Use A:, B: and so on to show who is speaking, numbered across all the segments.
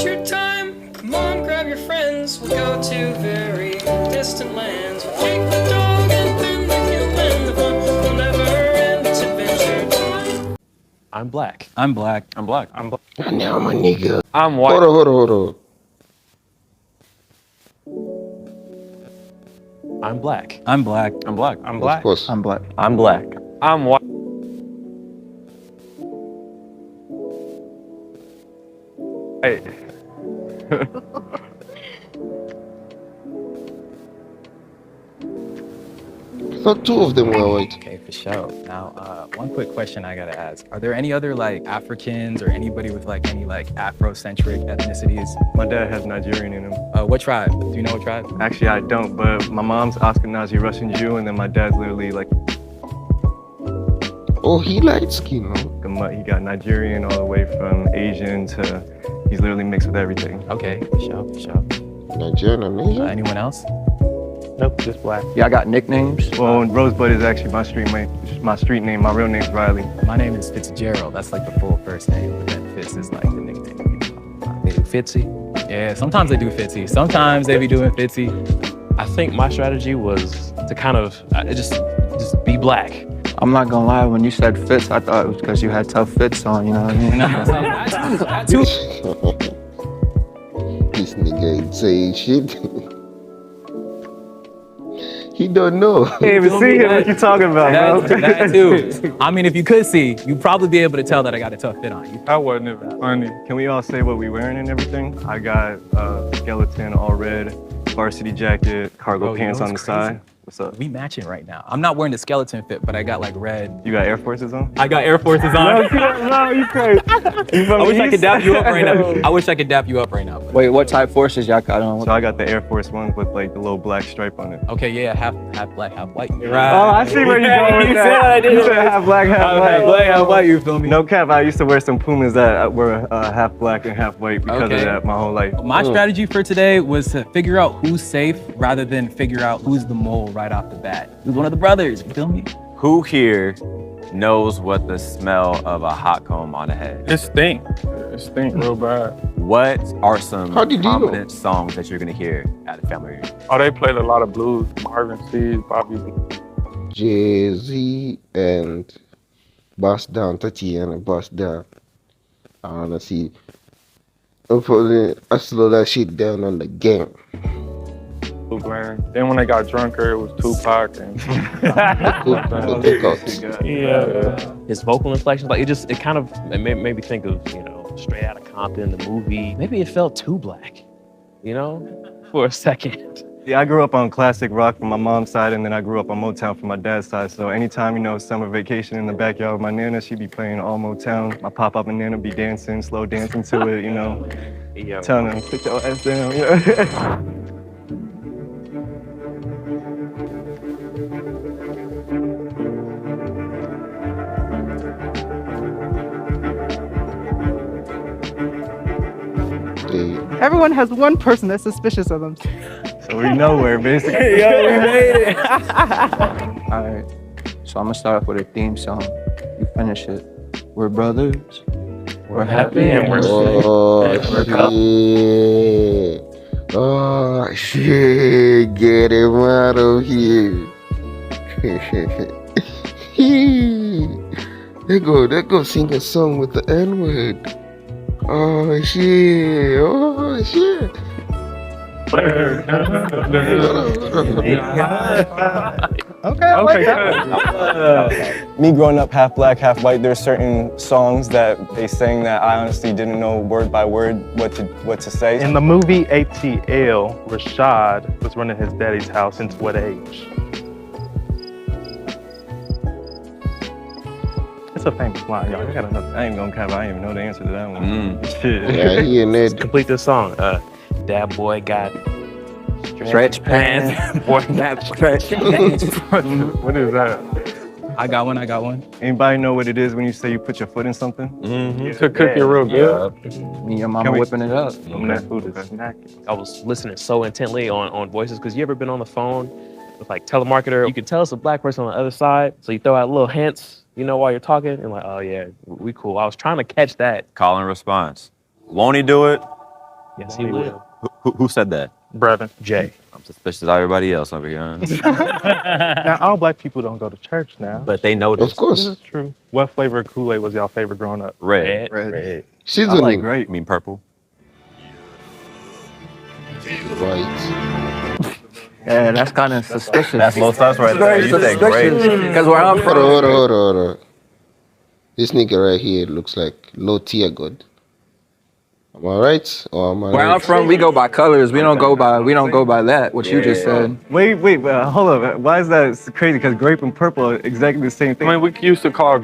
A: about your time? Come on, grab your friends. We'll go to very distant lands. We'll take the dog and then the human. The fun will never end. It's adventure time.
B: I'm black.
C: I'm black.
B: I'm black. I'm black.
D: Now my nigga.
B: I'm white.
D: Hold on.
B: I'm black.
C: I'm black.
B: I'm black. I'm
D: Of
B: black.
D: course.
C: I'm black.
B: I'm black. I'm white. Hey.
D: I thought two of them were white.
C: Okay, for sure. Now, one quick question I gotta ask: are there any other like Africans or anybody with like any like Afrocentric ethnicities?
E: My dad has Nigerian in him.
C: What tribe? Do you know what tribe?
E: Actually, I don't, but my mom's Ashkenazi Russian Jew, and then my dad's literally like,
D: Oh, he light skin, no?
E: he got Nigerian all the way from Asian to, he's literally mixed with everything.
C: Okay, for sure.
D: Nigerian and Asian?
C: Anyone else?
B: Nope, just black.
F: Yeah, I got nicknames.
E: Well, Rosebud is actually my street name. My real name's Riley.
C: My name is Fitzgerald. That's like the full first name, but then Fitz is like the nickname.
B: Maybe Fitzy.
C: Yeah, sometimes they do Fitzy. Sometimes they be doing Fitzy.
B: I think my strategy was to kind of just be black.
F: I'm not gonna lie, when you said fits, I thought it was because you had tough fits on, you know what I mean?
C: That too.
D: This nigga ain't saying shit. He don't know.
E: Can't even see him. What you talking about, bro?
C: That too. I mean, if you could see, you'd probably be able to tell that I got a tough fit on you.
E: That wasn't even funny. Can we all say what we wearing and everything? I got skeleton all red, varsity jacket, cargo pants on the side. What's up?
C: We matching right now. I'm not wearing the skeleton fit, but I got like red.
E: You got Air Forces on?
C: I got Air Forces on.
E: No, you crazy.
C: I wish I could dap you up right now. But...
F: Wait, what type forces y'all got on?
E: So I got the Air Force ones with like the little black stripe on it.
C: Okay, yeah, half black, half white.
E: Right. Oh, I see where you're going with
C: You
E: that.
C: said what I did.
E: You said half black, half white.
C: Half black, half white, you feel me?
E: No cap, I used to wear some Pumas that were half black and half white because of that my whole life.
C: My strategy for today was to figure out who's safe rather than figure out who's the mole right off the bat. Who's one of the brothers, you feel me?
G: Who here knows what the smell of a hot comb on a head?
H: It stink real bad.
G: What are some
D: How did you know?
G: prominent songs that you're gonna hear at a family reunion?
H: Oh, they played a lot of blues. Marvin C, Bobby.
D: Jay-Z and Bust Down, Tatiana Bust Down. I wanna see. I slow that shit down on the game.
H: Then when they got drunker, it was Tupac and
D: Cookouts.
H: yeah.
B: His vocal inflections, like it kind of made me think of, Straight Outta Compton, the movie. Maybe it felt too black, for a second.
E: Yeah, I grew up on classic rock from my mom's side, and then I grew up on Motown from my dad's side. So anytime, summer vacation in the backyard with my nana, she'd be playing all Motown. My pop-up and nana be dancing, slow dancing to it,
B: Yeah.
E: telling them, put your ass down. Yeah.
I: Everyone has one person that's suspicious of them.
E: So we know where, basically.
C: Yo, we made it.
F: All right, so I'm gonna start off with a theme song. You finish it. We're brothers.
B: We're happy and we're safe.
D: Oh shit, get him out of here. They go sing a song with the N-word. Oh shit,
I: Okay.
E: Me growing up half black, half white, there's certain songs that they sang that I honestly didn't know word by word what to say.
H: In the movie ATL, Rashad was running his daddy's house since what age? It's a famous line, y'all. I gotta know.
E: I ain't gonna cap, I ain't even know the answer to that one. Shit.
D: Yeah, he and
B: Let's
D: that.
B: complete this song. That boy got
F: Stretch pants.
B: Boy got stretch pants.
H: What is that?
C: I got one.
E: Anybody know what it is when you say you put your foot in something?
H: To cook it real good.
F: Me and your mama whipping it up.
H: That food is snacking.
B: I was listening so intently on voices because you ever been on the phone with like telemarketer? You can tell it's a black person on the other side, so you throw out little hints, while you're talking, and like, oh yeah, we cool. I was trying to catch that.
G: Call and response. Won't he do it?
B: Yes, he will.
G: Who said that?
H: Brevin.
B: Jay.
G: I'm suspicious of everybody else over here.
H: Now, all black people don't go to church now.
B: But they
D: Of
B: noticed.
H: This
D: course.
H: is true. What flavor of Kool-Aid was y'all favorite growing up?
G: Red.
B: Red.
G: I
D: Seasoning.
G: like grape. I mean purple.
D: Right.
F: Yeah, that's kind of suspicious.
G: That's low sus right there.
F: Very
G: You said grape.
F: suspicious. Because where I'm from,
D: Hold on. This nigga right here looks like low tier god. Am I right? Or am I
F: where I'm
D: right?
F: from, we go by colors. We don't go by that. What you just said.
E: Wait, hold up. Why is that crazy? Because grape and purple are exactly the same thing.
H: I mean, we used to call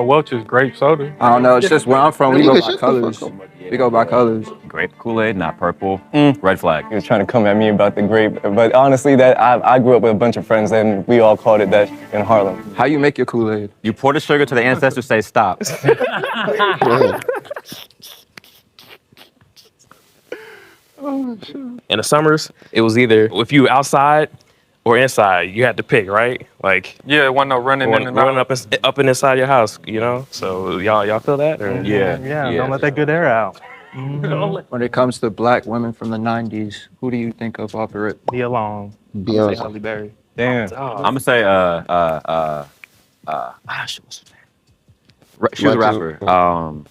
H: Welch's grape soda.
F: I don't know. It's just where I'm from. We
D: Nigga,
F: go by
D: shut the
F: colors.
D: fuck
F: We go by colors.
G: Grape Kool-Aid, not purple. Red flag.
E: He was trying to come at me about the grape, but honestly, that I grew up with a bunch of friends, and we all called it that in Harlem.
F: How you make your Kool-Aid?
G: You pour the sugar to the ancestors, say stop.
D: Yeah.
B: In the summers, it was either if you were outside or inside, you had to pick, right? Like
H: Yeah, it wasn't no running in and
B: running
H: out.
B: up and inside your house, you know. So y'all feel that? Or?
H: Yeah, don't let that good air out.
F: When it comes to black women from the 90s, who do you think of off the rip?
H: Be alone.
D: Beyonce.
B: Halle Berry.
E: Damn.
B: Oh,
G: I'm gonna say she was she was a
D: Michael-
G: rapper.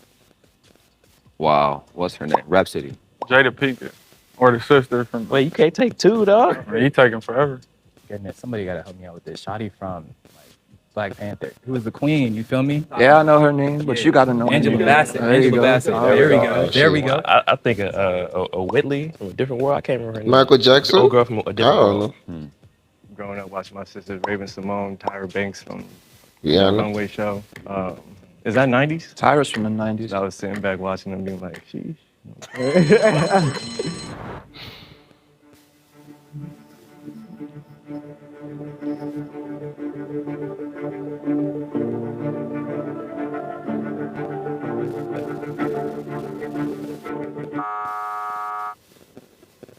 G: Wow, what's her name? Rhapsody.
H: Jada Pinkett. Or the sister from.
B: wait, you can't take two, dog.
H: You taking forever.
C: Goodness, somebody gotta help me out with this. Shotty from like Black Panther. Who was the queen? You feel me?
F: Yeah, I know her name, but you gotta know her
C: Angela
F: name.
C: Bassett.
F: There you
C: Angela
F: go.
C: Bassett.
F: Oh,
C: There we
F: yeah.
C: go. There we go.
B: I think a Whitley from a different world. I can't remember her name.
D: Michael Jackson?
B: The old girl from a
D: I
B: different
D: don't
B: world.
D: know.
E: Growing up watching my sisters, Raven Simone, Tyra Banks from
D: Yeah, I
E: the
D: know.
E: Runway Show. Is that 90s?
F: Tyrus from the 90s.
E: I was sitting back watching them being like, sheesh.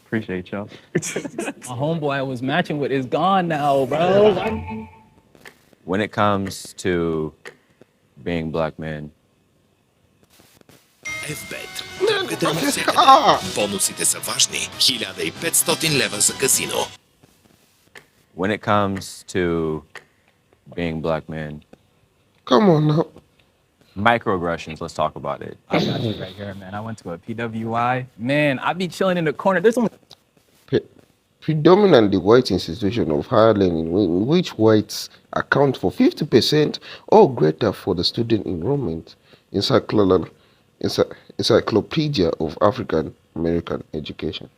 E: Appreciate y'all.
C: My homeboy I was matching with is gone now, bro.
G: When it comes to being black men,
J: FBet. Тръгнете навсякъде. Бонусите са важни. 1500 лева за казино.
G: when it comes to being black men,
D: Come on now.
G: microaggressions, let's talk about it.
C: I got you right here, man. I went to a PWI. Man, I be chilling in the corner. There's only
D: Predominantly white institution of higher learning in which whites account for 50% or greater for the student enrollment. Encyclopedia of African American Education.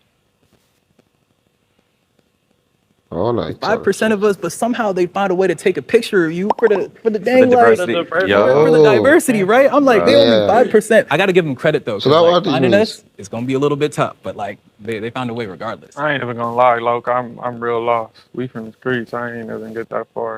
D: All right.
C: 5% of us, but somehow they find a way to take a picture of you for the dang
G: diversity.
C: like
G: Yo.
C: for the diversity, right? I'm like, they
D: Yeah.
C: only 5%. I gotta give them credit though.
D: So
C: 'cause,
D: that
C: like,
D: what this
C: finding
D: means?
C: us, it's gonna be a little bit tough, but like they found a way regardless.
H: I ain't even gonna lie, Loke. I'm real lost. We from the streets. I ain't even get that far.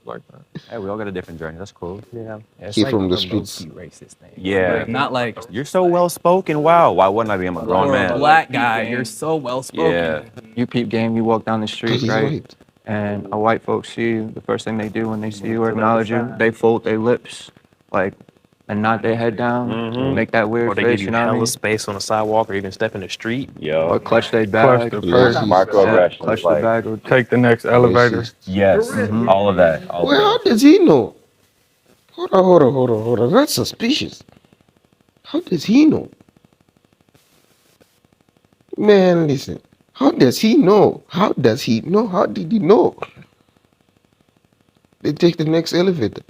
H: Like that.
G: Hey, we all got a different journey. That's cool.
H: Yeah.
C: It's
D: He from the
C: a
D: streets.
C: low-key racist thing.
G: Yeah.
C: Like, not like
G: You're so well spoken. Wow. Why wouldn't I be? I'm a grown
C: you're a
G: man.
C: black guy. You're so well spoken.
G: Yeah.
F: You peep game, you walk down the street,
D: He's
F: right?
D: white.
F: And a white folks see you, the first thing they do when they see you or acknowledge you, they fold their lips, like, and nod their head down, make that weird
B: Or they
F: face,
B: give
F: you
B: you
F: know what I
B: hella
F: mean?
B: space on the sidewalk or even step in the street.
F: Or clutch their
H: Clutch
F: bag.
H: the
D: Yeah.
H: purse.
G: Microaggressions.
F: Clutch the
G: like,
F: bag. Or
H: Take the next elevator.
G: yes. All of that. All
D: Well, how
G: of that.
D: does he know? Hold on. That's suspicious. How does he know? Man, listen. How does he know? How does he know? How did he know? They take the next elevator.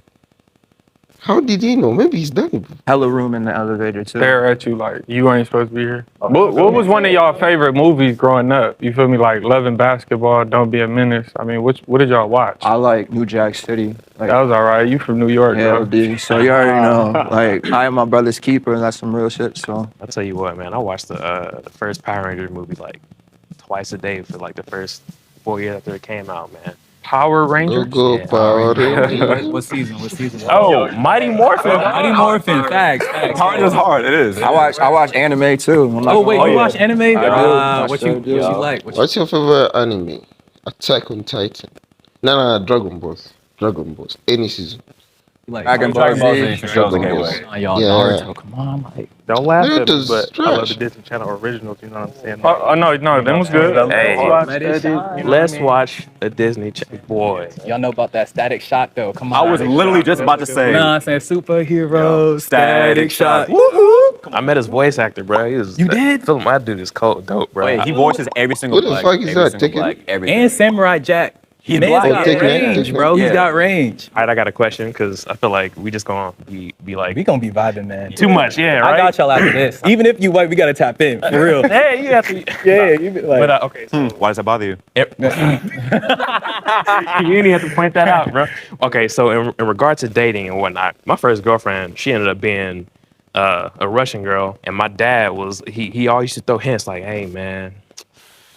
D: How did he know? Maybe he's done it.
F: hella room in the elevator, too.
H: Stare at you like you ain't supposed to be here. What was one of y'all favorite movies growing up? You feel me? Like Loving Basketball, Don't Be a Menace. I mean, what did y'all watch?
F: I like New Jack City. Like,
H: That was all right. You from New York,
F: yeah,
H: bro.
F: dude. So you already know. Like, I am my brother's keeper, and that's some real shit, so.
B: I'll tell you what, man. I watched the first Power Rangers movie like twice a day for like the first 4 years after it came out, man.
H: Power
D: Go
H: Rangers.
D: go Power Rangers.
C: What season? What season?
H: Oh, Mighty Morphin.
C: Mighty Morphin. Facts.
G: Hard is hard. It is.
F: I watch anime too. I'm not
C: Oh
F: gonna
C: wait,
F: lie.
C: you watch anime?
F: I do.
C: What you like?
D: What's your favorite anime? Attack on Titan. No, Dragon Balls. Dragon Balls. Any season.
C: You like?
F: Dragon Ball Z.
G: For shows
D: Dragon
G: anyway.
D: Balls.
C: Oh, y'all
D: Yeah.
C: Naruto. Come on, like.
H: Don't laugh at me,
D: Naruto's
H: but I love the
D: trash.
H: Disney Channel originals. You know what I'm saying? Oh no, that was good.
B: Hey,
H: Watch
B: let's watch a Disney boy.
C: Y'all know about that Static Shock though. Come on.
G: I was literally just about to say.
C: I'm saying superhero
G: Static Shock.
B: I met his voice actor, bro. He was.
C: You did?
B: Philip, my dude is cold, dope, bro.
G: Wait, he voices every single
D: Who the
G: black.
D: fuck is
G: every
D: that?
G: single
D: Take it.
G: black, everything.
C: And Samurai Jack.
G: He's
C: Man's
G: black.
C: got
D: Take it,
C: range,
D: take it.
C: bro. He's
G: Yeah.
C: got range.
B: All right, I got a question because I feel like we just gonna be like
C: We gonna be vibing, man.
B: too much, yeah, right?
C: I got y'all after this. Even if you white, we gotta tap in for real.
B: Hey, you have to.
C: Yeah, you be like.
B: But okay, so
G: Why does that bother you?
B: you didn't have to point that out, bro. Okay, so in regard to dating and whatnot, my first girlfriend, she ended up being a Russian girl, and my dad was he always used to throw hints like, "Hey, man,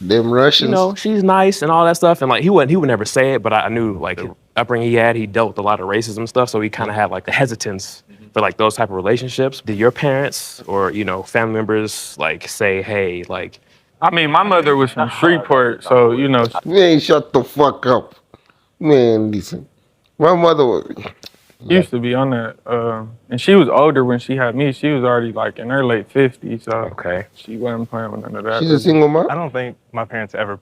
D: Them Russians.
B: you know, she's nice and all that stuff." And like he would never say it, but I knew like the upbringing he dealt with a lot of racism stuff, so he kind of had like the hesitance for like those type of relationships. Did your parents or family members like say, "Hey, like"?
H: I mean, my mother was from Shreveport, so
D: Man, shut the fuck up. Man, listen. My mother was.
H: used to be on that. And she was older when she had me. She was already like in her late 50s, so
B: Okay.
H: she wasn't playing with none of that.
D: She's a single mom.
K: I don't think my parents ever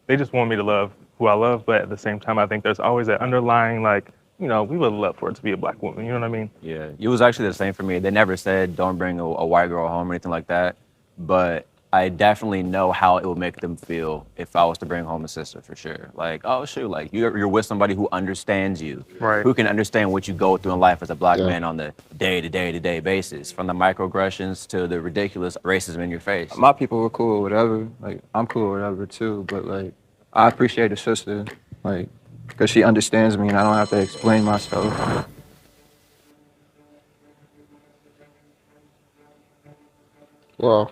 K: they just want me to love who I love, but at the same time, I think there's always that underlying, like, we would love for it to be a black woman, you know what I mean?
G: Yeah, it was actually the same for me. They never said don't bring a white girl home or anything like that, but I definitely know how it would make them feel if I was to bring home a sister for sure. Like, oh shoot, like you're with somebody who understands you,
H: Right.
G: who can understand what you go through in life as a black
D: Yeah.
G: man on the day-to-day basis, from the microaggressions to the ridiculous racism in your face.
F: My people were cool with whatever. Like I'm cool with whatever too. But like I appreciate a sister, like because she understands me and I don't have to explain myself.
D: Wow.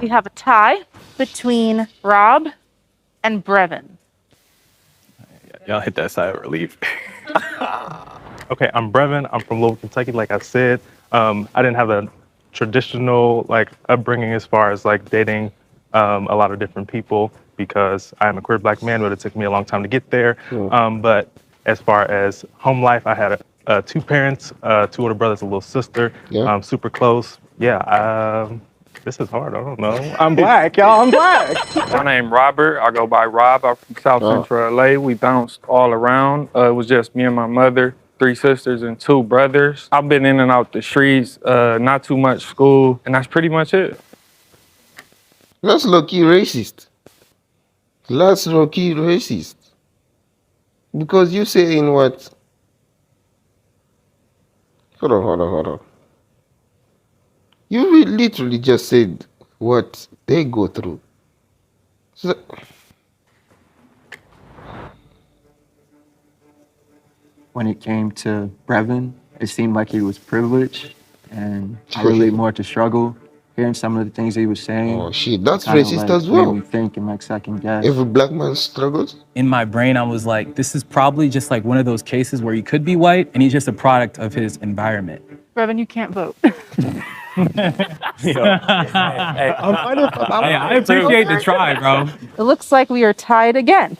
L: We have a tie between Rob and Brevin.
C: Y'all hit that side of relief.
K: Okay, I'm Brevin. I'm from Louisville, Kentucky, like I said. I didn't have a traditional, like, upbringing as far as, like, dating a lot of different people because I'm a queer black man, but it took me a long time to get there. But as far as home life, I had 2 parents, 2 older brothers, a little sister,
D: Yeah.
K: super close. Yeah, this is hard. I don't know. I'm black, y'all. I'm black.
H: My name Robert. I go by Rob. I'm from South Central LA. We bounced all around. It was just me and my mother, 3 sisters and 2 brothers. I've been in and out the streets, not too much school, and that's pretty much it.
D: That's low-key racist. That's low-key racist. Because you saying what? Hold on. You literally just said what they go through. So,
F: When it came to Brevin, it seemed like he was privileged and I relate more to struggle. Hearing some of the things he was saying.
D: oh shit, that's
F: kinda,
D: racist
F: like,
D: as well.
F: Made me think and like second guess.
D: Every black man struggles.
C: In my brain, I was like, this is probably just like one of those cases where he could be white and he's just a product of his environment.
L: Brevin, you can't vote.
C: I appreciate the try, bro.
L: It looks like we are tied again.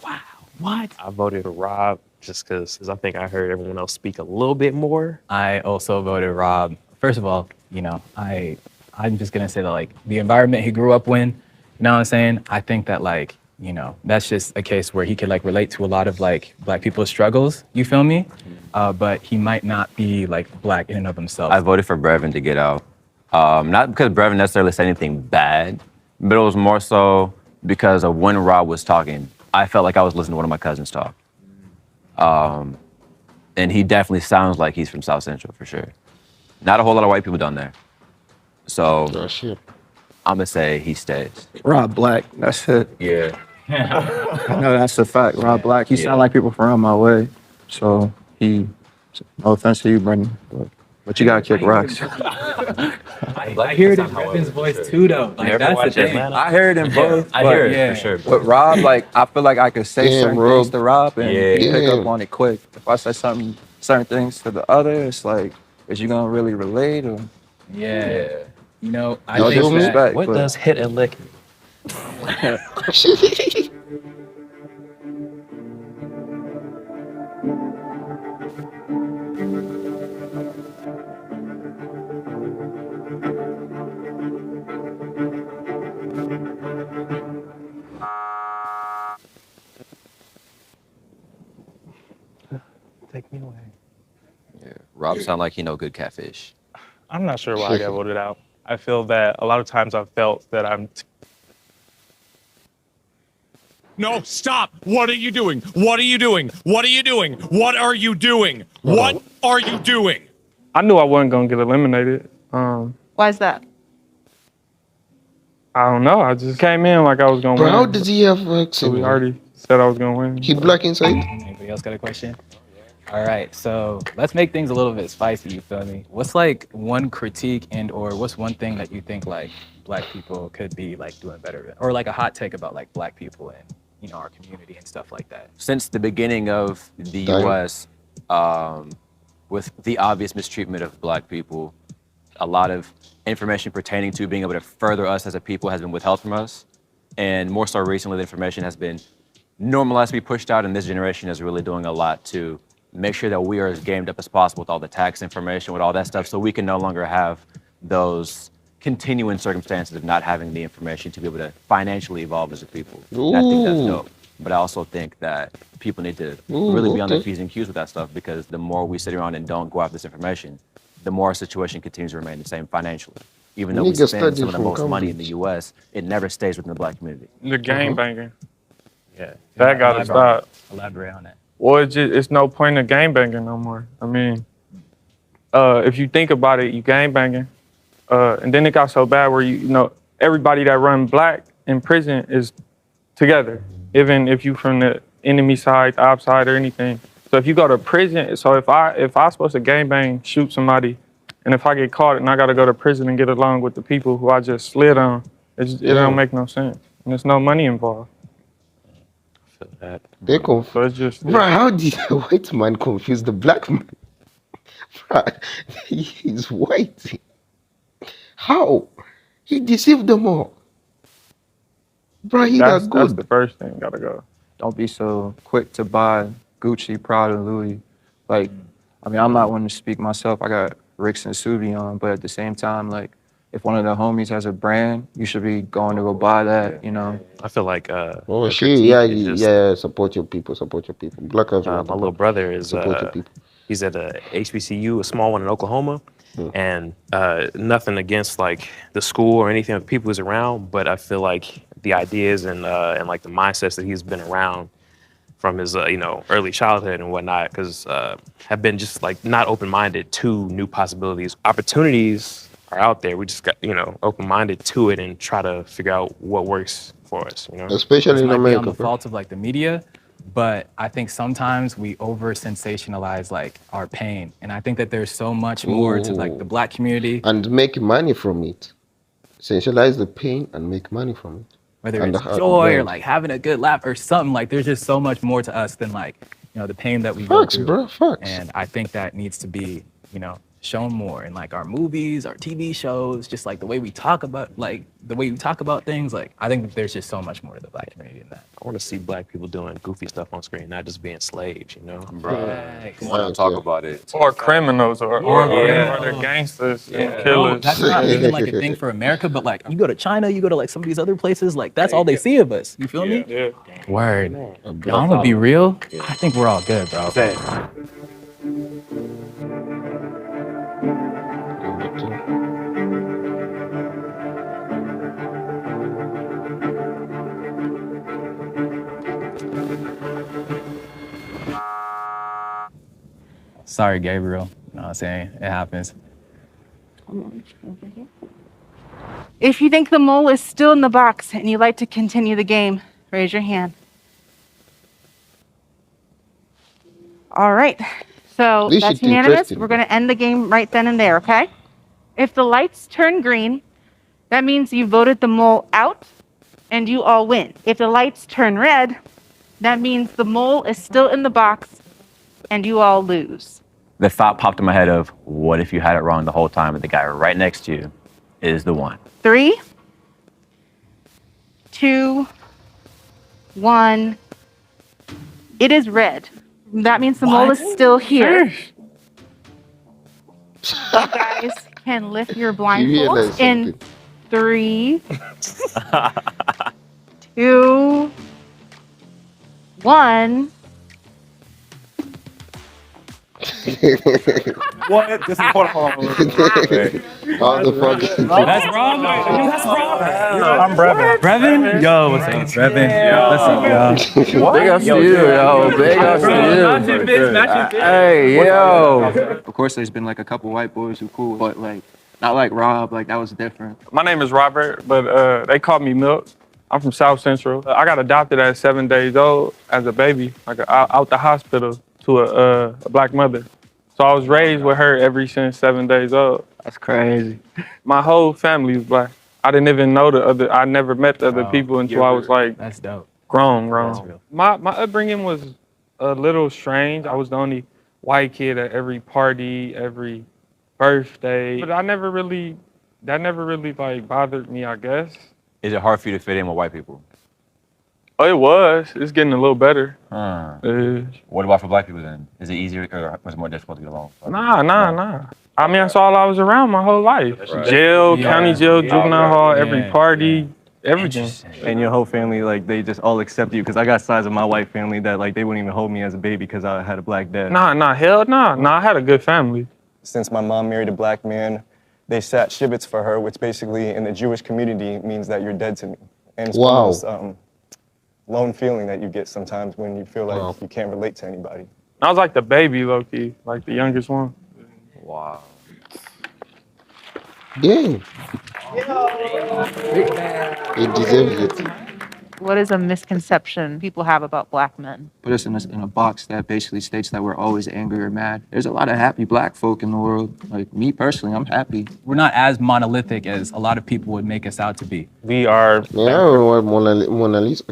C: What?
B: I voted for Rob just because I think I heard everyone else speak a little bit more.
C: I also voted Rob. First of all, I'm just gonna say that like the environment he grew up in, you know what I'm saying? I think that like, that's just a case where he could like relate to a lot of like black people's struggles, you feel me? But he might not be like black in and of himself.
G: I voted for Brevin to get out. Not because Brevin necessarily said anything bad, but it was more so because of when Rob was talking. I felt like I was listening to one of my cousins talk. And he definitely sounds like he's from South Central for sure. Not a whole lot of white people down there. So
D: Oh shit.
G: I'm gonna say he stays.
F: Rob Black, that's it.
G: Yeah.
F: No, that's a fact. Rob Black, he sound like people from around my way. So no offense to you, Brendan, but But you gotta kick rocks.
C: I hear it in Revin's voice too, though. Like,
G: Never
C: that's the
G: watched
C: thing.
G: Atlanta?
F: I hear it in both.
G: I hear it
C: yeah.
G: for sure.
F: But Rob, like, I feel like I could say
D: Damn,
F: certain
D: Rob.
F: things to Rob and
G: Yeah.
F: he pick up
D: Damn.
F: on it quick. If I say certain things to the other, it's like, is you gonna really relate or?
C: Yeah. You know, I
F: No
C: think that,
F: disrespect.
B: What
F: but
B: does hit and lick?
K: Take me away.
G: Yeah. Rob sound like he know good catfish.
K: I'm not sure why I got voted out. I feel that a lot of times I've felt that I'm
J: No, stop! What are you doing? What are you doing? What are you doing? What are you doing? What are you doing?
H: I knew I wasn't gonna get eliminated.
L: Why is that?
H: I don't know. I just came in like I was gonna
D: Bro,
H: win.
D: how does he have
H: So
D: accent?
H: we
D: man?
H: already said I was gonna win.
D: He black inside?
C: Anybody else got a question? All right, so let's make things a little bit spicy, you feel me? What's like one critique and or what's one thing that you think like black people could be like doing better? Or like a hot take about like black people and, you know, our community and stuff like that.
G: Since the beginning of the
D: Time.
G: U.S., with the obvious mistreatment of black people, a lot of information pertaining to being able to further us as a people has been withheld from us. And more so recently, the information has been normalized to be pushed out, and this generation is really doing a lot to make sure that we are as gamed up as possible with all the tax information, with all that stuff, so we can no longer have those continuing circumstances of not having the information to be able to financially evolve as a people. And I think that's
D: Ooh.
G: dope. But I also think that people need to really be on their
D: okay.
G: P's and Q's with that stuff, because the more we sit around and don't go after this information, the more our situation continues to remain the same financially. Even though we
D: Niggas
G: spend
D: study
G: some of the
D: from
G: most money in the
D: Cambridge.
G: U.S., it never stays within the black community.
H: The game banging.
C: Yeah.
H: That gotta stop.
C: Elaborate on that.
H: Well, it's no point in game banging no more. I mean, if you think about it, you game banging, and then it got so bad where you know everybody that run black in prison is together, even if you from the enemy side, the op side, or anything. So if you go to prison, so if I supposed to game bang, shoot somebody, and if I get caught and I gotta go to prison and get along with the people who I just slid on, it don't make no sense, and there's no money involved.
B: That.
D: They
H: So
D: confuse.
H: it's just
D: Bro, how did the white man confuse the black man? Bro, he's white. How? He deceived them all. Bro, he
H: that's
D: that good.
H: the first thing gotta go.
F: Don't be so quick to buy Gucci, Prada, Louis. Like, I mean, I'm not one to speak myself. I got Ricks and Subi on, but at the same time, like, if one of the homies has a brand, you should be going to go buy that, you know?
B: I feel like
D: Oh
B: the
D: shit,
B: critique
D: yeah,
B: is just,
D: yeah, support your people, support your people. Black lives
B: my
D: matter.
B: little brother is
D: Support your people.
B: he's at a HBCU, a small one in Oklahoma, and nothing against like the school or anything of the people who's around, but I feel like the ideas and like the mindsets that he's been around from his you know, early childhood and whatnot, because have been just like not open-minded to new possibilities. Opportunities are out there. We just got, you know, open-minded to it and try to figure out what works for us, you know?
D: Especially
C: This
D: in
C: might be on
D: America,
C: the
D: bro.
C: fault of like the media, but I think sometimes we over sensationalize like our pain. And I think that there's so much more to like the black community,
D: And make money from it. Essentialize the pain and make money from it.
C: whether
D: And
C: it's
D: the
C: joy or
D: brand.
C: like having a good laugh or something. Like there's just so much more to us than like, you know, the pain that we go
D: Facts,
C: through.
D: bro, facts.
C: And I think that needs to be, you know, shown more in like our movies, our TV shows, just like the way we talk about things. Like I think that there's just so much more to the black community than that.
B: I want to see black people doing goofy stuff on screen, not just being slaves, you know?
C: Facts.
G: I don't talk about it.
H: Or criminals, or they're gangsters and
C: No,
H: killers.
C: that's not even like a thing for America, but like you go to China, you go to like some of these other places, like that's all they see of us. You feel me?
H: Yeah.
C: Word. Yo, I'm gonna be real. I think we're all good, bro. Sorry, Gabriel. You know what I'm saying? It happens.
L: If you think the mole is still in the box and you'd like to continue the game, raise your hand. All right. So
D: This
L: that's
D: shit
L: unanimous.
D: interesting.
L: We're going to end the game right then and there, okay? If the lights turn green, that means you voted the mole out and you all win. If the lights turn red, that means the mole is still in the box and you all lose.
G: The thought popped in my head of, what if you had it wrong the whole time and the guy right next to you is the one?
L: 3, 2, 1. It is red. That means the mole is still here. You guys can lift your
D: realize
L: blindfolds in
D: something?
L: 3, 2, 1.
G: What? This is hold on.
D: How the fuck is
C: That's Rob. That's Rob. I'm Brevin. Brevin? Yo, what's up, Brevin? What's up, y'all?
F: Big ups to you, yo. Big ups to you. Hey, yo. Of course, there's been like a couple white boys who cool, but like not like Rob. Like that was different.
H: My name is Robert, but they call me Milk. I'm from South Central. I got adopted at 7 days old as a baby, like out the hospital to a black mother. So I was raised with her ever since 7 days old.
F: That's crazy.
H: My whole family was black. I didn't even know I never met the other people until I was like
C: That's dope.
H: grown.
C: That's real.
H: My upbringing was a little strange. I was the only white kid at every party, every birthday. But that never really like bothered me, I guess.
G: Is it hard for you to fit in with white people?
H: Oh, it was. It's getting a little better.
G: What about for black people then? Is it easier or was it more difficult to get along?
H: Nah. I mean, that's all I was around my whole life. Jail, county jail, juvenile hall, every party, everything.
E: And your whole family, like, they just all accept you. Because I got sides of my white family that, like, they wouldn't even hold me as a baby because I had a black dad.
H: Hell nah. I had a good family.
E: Since my mom married a black man, they sat shivets for her, which basically in the Jewish community means that you're dead to me. And it's one of those lone feeling that you get sometimes when you feel like you can't relate to anybody.
H: I was like the baby, low-key, like the youngest one.
G: Wow.
D: Dang. He deserves it.
L: What is a misconception people have about black men?
F: Put us in a box that basically states that we're always angry or mad. There's a lot of happy black folk in the world. Like me personally, I'm happy.
C: We're not as monolithic as a lot of people would make us out to be.
H: We are.
D: Yeah, Mona Lisa.